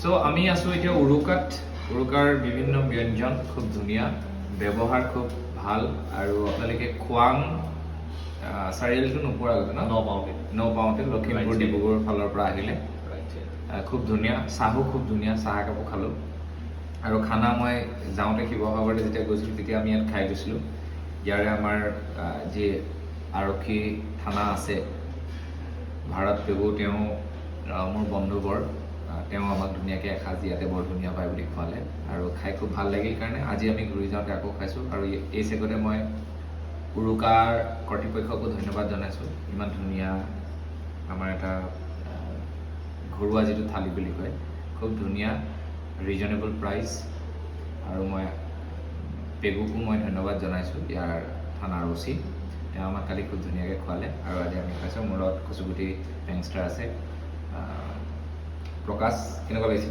So আমি আছো এতিয়া উৰুকাৰ বিভিন্ন ব্যঞ্জন খুব ধুনীয়া, ব্যৱহাৰ খুব ভাল, আৰু আপোনালোকে খোৱাং চাৰিআলিটো নোপোৱাৰ আগতে নপাওঁতে লখিমপুৰ ডিব্ৰুগড়ৰ ফালৰ পৰা আহিলে খুব ধুনীয়া, চাহো খুব ধুনীয়া, চাহ একাপো খালোঁ। আৰু খানা মই যাওঁতে শিৱসাগৰলৈ যেতিয়া গৈছিলোঁ তেতিয়া আমি ইয়াত খাই গৈছিলোঁ। ইয়াৰে আমাৰ যি আৰক্ষী থানা আছে ভাৰত পেগু, তেওঁ মোৰ বন্ধুবৰ, তেওঁ আমাক ধুনীয়াকৈ এসাঁজ ইয়াতে বৰ ধুনীয়া পায় বুলি খোৱালে, আৰু খাই খুব ভাল লাগিল কাৰণে আজি আমি ঘূৰি যাওঁতে আকৌ খাইছোঁ। আৰু এই চেগতে মই উৰুকাৰ কৰ্তৃপক্ষকো ধন্যবাদ জনাইছোঁ। ইমান ধুনীয়া আমাৰ এটা ঘৰুৱা যিটো থালি বুলি কয়, খুব ধুনীয়া, ৰিজনেবল প্ৰাইচ। আৰু মই পেগুকো মই ধন্যবাদ জনাইছোঁ, ইয়াৰ থানাৰ OC, তেওঁ আমাক কালি খুব ধুনীয়াকৈ খোৱালে আৰু আজি আমি খাইছোঁ। মোৰ লগত কচুগুটি গেংষ্টাৰ আছে। প্ৰকাশ, কেনেকুৱা লাগিছে?